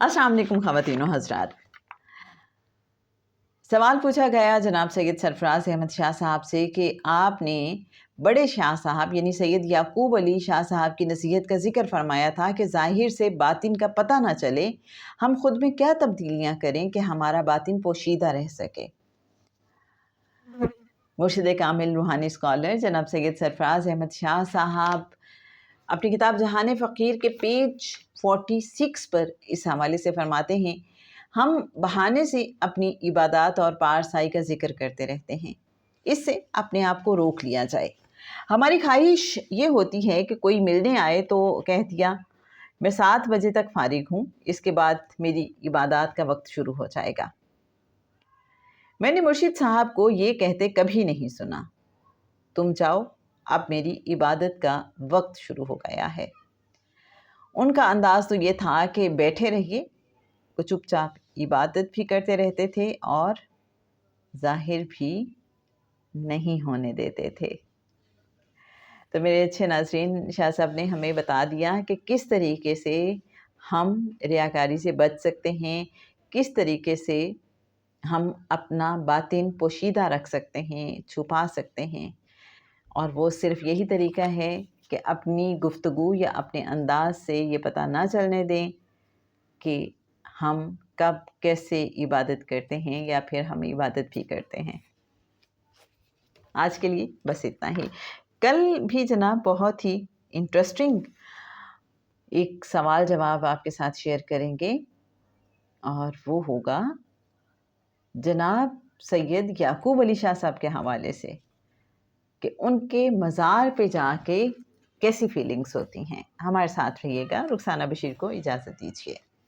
अस्सलाम वालेकुम ख़वातीन व हज़रात। सवाल पूछा गया जनाब सैयद सरफराज अहमद शाह साहब से कि आपने बड़े शाह साहब यानी सैयद याकूब अली शाह साहब की नसीहत का जिक्र फरमाया था कि ज़ाहिर से बातिन का पता ना चले, हम खुद में क्या तब्दीलियाँ करें कि हमारा बातिन पोशीदा रह सके। मुर्शिद कामिल रूहानी स्कॉलर जनाब सैयद सरफराज अहमद शाह साहब अपनी किताब जहान फ़कीर के पेज 46 पर इस हवाले से फरमाते हैं, हम बहाने से अपनी इबादत और पारसाई का जिक्र करते रहते हैं, इससे अपने आप को रोक लिया जाए। हमारी ख्वाहिश ये होती है कि कोई मिलने आए तो कह दिया मैं 7 बजे तक फारिग हूँ, इसके बाद मेरी इबादत का वक्त शुरू हो जाएगा। मैंने मुर्शिद साहब को ये कहते कभी नहीं सुना, तुम जाओ अब मेरी इबादत का वक्त शुरू हो गया है। उनका अंदाज़ तो ये था कि बैठे रहिए, वो चुपचाप इबादत भी करते रहते थे और ज़ाहिर भी नहीं होने देते थे। तो मेरे अच्छे नाज़रीन, शाह साहब ने हमें बता दिया कि किस तरीके से हम रियाकारी से बच सकते हैं, किस तरीके से हम अपना बातिन पोशीदा रख सकते हैं, छुपा सकते हैं। और वो सिर्फ़ यही तरीका है कि अपनी गुफ्तगू या अपने अंदाज़ से ये पता ना चलने दें कि हम कब कैसे इबादत करते हैं या फिर हम इबादत भी करते हैं। आज के लिए बस इतना ही। कल भी जनाब बहुत ही इंटरेस्टिंग एक सवाल जवाब आपके साथ शेयर करेंगे और वो होगा जनाब सैयद याकूब अली शाह साहब के हवाले से कि उनके मज़ार पे जाके कैसी फीलिंग्स होती हैं। हमारे साथ रहिएगा। रुखसाना बशीर को इजाज़त दीजिए।